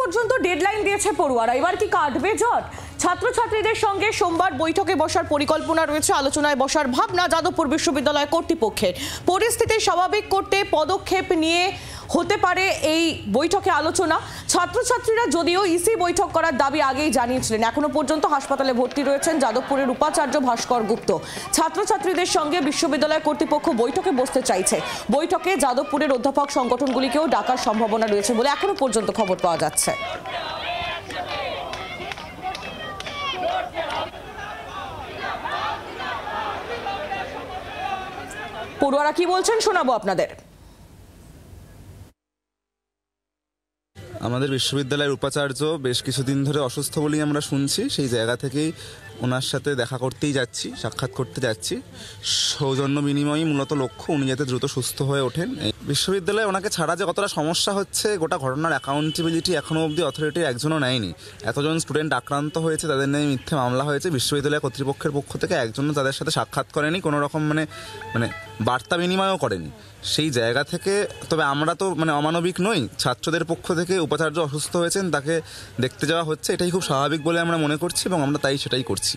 পর্যন্ত ডেডলাইন দিয়েছে পড়ুয়ারা, এবার কি কাটবে জট? ছাত্রছাত্রীদের সঙ্গে সোমবার বৈঠকে বসার পরিকল্পনা রয়েছে, আলোচনায় বসার ভাবনা যাদবপুর বিশ্ববিদ্যালয় কর্তৃপক্ষের। পরিস্থিতি স্বাভাবিক করতে পদক্ষেপ নিয়ে হতে পারে এই বৈঠকে আলোচনা। ছাত্রছাত্রীরা যদিও ইসি বৈঠক করার দাবি আগেই জানিয়েছিলেন, এখনো পর্যন্ত হাসপাতালে ভর্তি রয়েছেন যাদবপুরের উপাচার্য ভাস্কর গুপ্ত। ছাত্রছাত্রীদের সঙ্গে বিশ্ববিদ্যালয় কর্তৃপক্ষ বৈঠকে বসতে চাইছে। বৈঠকে যাদবপুরের অধ্যাপক সংগঠনগুলিকেও ডাকার সম্ভাবনা রয়েছে বলে এখনো পর্যন্ত খবর পাওয়া যাচ্ছে। পড়ুয়ারা কি বলছেন শোনাবো আপনাদের। আমাদের বিশ্ববিদ্যালয়ের উপাচার্য বেশ কিছুদিন ধরে অসুস্থ বলেই আমরা শুনছি, সেই জায়গা থেকেই ওনার সাথে দেখা করতেই যাচ্ছি, সাক্ষাৎ করতে যাচ্ছি। সৌজন্য বিনিময়ই মূলত লক্ষ্য, উনি যাতে দ্রুত সুস্থ হয়ে ওঠেন। বিশ্ববিদ্যালয়ে ওনাকে ছাড়া যে কতটা সমস্যা হচ্ছে, গোটা ঘটনার অ্যাকাউন্টেবিলিটি এখনও অবধি অথরিটির একজনও নেয়নি। এতজন স্টুডেন্ট আক্রান্ত হয়েছে, তাদের নিয়ে মিথ্যে মামলা হয়েছে, বিশ্ববিদ্যালয় কর্তৃপক্ষের পক্ষ থেকে একজনও তাদের সাথে সাক্ষাৎ করেনি, কোনো রকম মানে বার্তা বিনিময়ও করেনি। সেই জায়গা থেকে তবে আমরা তো অমানবিক নই, ছাত্রদের পক্ষ থেকে উপাচার্য অসুস্থ হয়েছেন, তাকে দেখতে যাওয়া হচ্ছে, এটাই খুব স্বাভাবিক বলে আমরা মনে করছি এবং আমরা সেটাই করছি।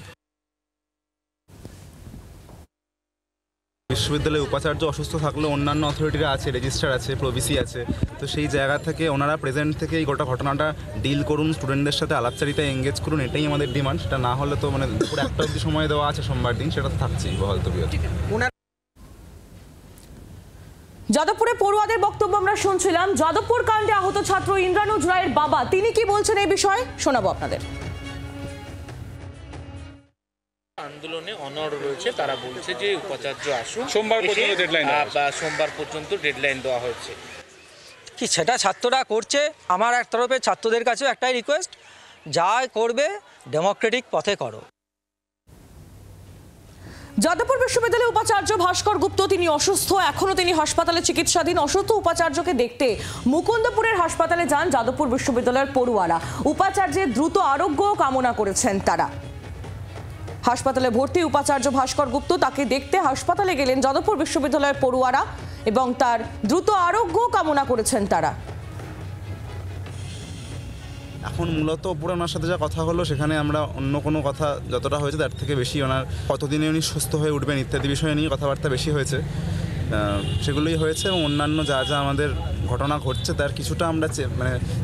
বিশ্ববিদ্যালয়ে উপাচার্য অসুস্থ থাকলেও অন্যান্য অথরিটিরা আছে, রেজিস্ট্রার আছে, প্রভিসি আছে, তো সেই জায়গা থেকে ওনারা প্রেজেন্ট থেকে এই গোটা ঘটনাটা ডিল করুন, স্টুডেন্টদের সাথে আলাপচারিতায় এঙ্গেজ করুন, এটাই আমাদের ডিমান্ড। সেটা না হলে তো দুপুর 1টা অবধি সময় দেওয়া আছে সোমবার দিন, সেটা তো থাকছেই বহাল তবিয়ত। যাদবপুরে পড়ুয়াদের বক্তব্য আমরা শুনছিলাম। যাদবপুর কাণ্ডে আহত ছাত্র ইন্দ্রানুজ রায়ের বাবা, তিনি কি বলছেন এই বিষয়ে শোনাবো আপনাদের। আন্দোলনে অনড় রয়েছে, তারা বলছে যে উপাচার্য আসুন, সোমবার পর্যন্ত ডেডলাইন দেওয়া হয়েছে। কি সেটা ছাত্ররা করছে, আমার এক তরফে ছাত্রদের কাছেও একটাই রিকোয়েস্ট, যা করবে ডেমোক্রেটিক পথে করো। যাদবপুর বিশ্ববিদ্যালয়ের উপাচার্য ভাস্কর গুপ্ত, তিনি অসুস্থ, এখনো তিনি হাসপাতালে চিকিৎসাধীন। অসুস্থ উপাচার্যকে দেখতে মুকুন্দপুরের হাসপাতালে যান যাদবপুর বিশ্ববিদ্যালয়ের পড়ুয়ারা। উপাচার্যের দ্রুত আরোগ্য কামনা করেছেন তারা। হাসপাতালে ভর্তি উপাচার্য ভাস্কর গুপ্ত, তাকে দেখতে হাসপাতালে গেলেন যাদবপুর বিশ্ববিদ্যালয়ের পড়ুয়ারা এবং তার দ্রুত আরোগ্য কামনা করেছেন তারা। এখন মূলত উপরে ওনার সাথে যা কথা হলো, সেখানে আমরা অন্য কোনো কথা যতটা হয়েছে তার থেকে বেশি ওনার কতদিনে উনি সুস্থ হয়ে উঠবেন ইত্যাদি বিষয় নিয়ে কথাবার্তা বেশি হয়েছে, সেগুলোই হয়েছে। এবং অন্যান্য যা যা আমাদের ঘটনা ঘটছে তার কিছুটা আমরা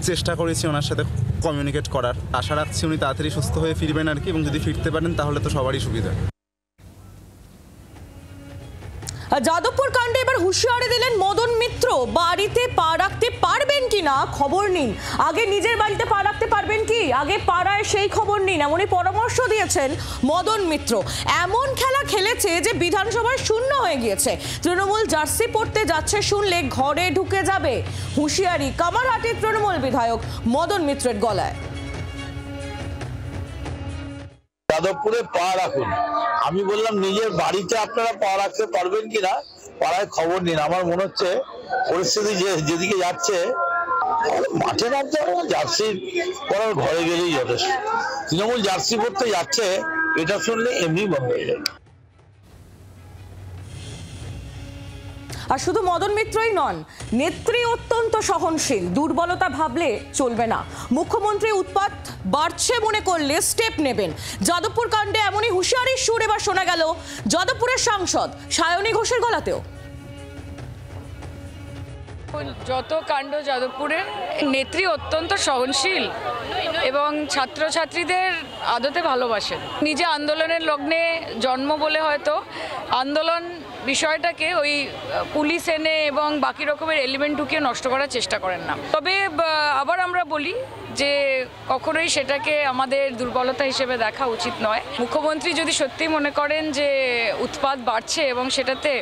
চেষ্টা করেছি ওনার সাথে কমিউনিকেট করার। আশা রাখছি উনি তাড়াতাড়ি সুস্থ হয়ে ফিরবেন আর কি, এবং যদি ফিরতে পারেন তাহলে তো সবারই সুবিধা। যাদবপুর কাণ্ডে এবার হুঁশিয়ারি দিলেন মদন মিত্র, বাড়িতে পা রাখতে পারবেন কিনা খবর নিন। আগে নিজের বাড়িতে পা রাখতে পারবেন কি, আগে পাড়ায় সেই খবর নিন, এমনই পরামর্শ দিয়েছেন মদন মিত্র। এমন খেলা খেলেছে যে বিধানসভায় শূন্য হয়ে গিয়েছে। তৃণমূল জার্সি পড়তে যাচ্ছে শুনলে ঘরে ঢুকে যাবে, হুঁশিয়ারি কামারহাটির তৃণমূল বিধায়ক মদন মিত্রের গলায়। যাদবপুরে পা রাখুন, আমি বললাম নিজের বাড়িতে আপনারা পা রাখতে পারবেন কিনা, পাড়ায় খবর নিন। আমার মনে হচ্ছে পরিস্থিতি যেদিকে যাচ্ছে, মাঠে নামতে জার্সি পরার ঘরে গেলেই যথেষ্ট। তৃণমূল জার্সি পড়তে যাচ্ছে, এটা শুনলে এমনি বন্ধ হয়ে যাবে। আর শুধু মদন মিত্রই নন, নেত্রী অত্যন্ত সহনশীল, দুর্বলতা ভাবলে চলবে না। মুখ্যমন্ত্রী উৎপাত বাড়ছে মনে করলে স্টেপ নেবেন। যাদবপুর কাণ্ডে এমনই হুঁশিয়ারির সুর এবার শোনা গেল যাদবপুরের সাংসদ সায়নী ঘোষের গলাতেও। যত কাণ্ড যাদবপুরে, নেত্রী অত্যন্ত সহনশীল এবং ছাত্রছাত্রীদের আদতে ভালোবাসেন। নিজে আন্দোলনের লগ্নে জন্ম বলে হয়তো আন্দোলন বিষয়টাকে ওই পুলিশ এনে এবং বাকি রকমের এলিমেন্ট ঢুকিয়ে নষ্ট করার চেষ্টা করেন না। তবে আবার আমরা বলি যে কখনোই সেটাকে আমাদের দুর্বলতা হিসেবে দেখা উচিত নয়। মুখ্যমন্ত্রী যদি সত্যি মনে করেন যে উৎপাত বাড়ছে এবং সেটাতে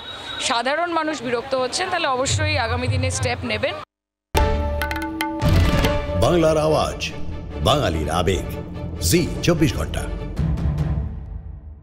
সাধারণ মানুষ বিরক্ত হচ্ছেন, তাহলে অবশ্যই আগামী দিনে স্টেপ নেবেন। বাংলার আওয়াজ, বাঙালির আবেগ, জি 24 ঘন্টা।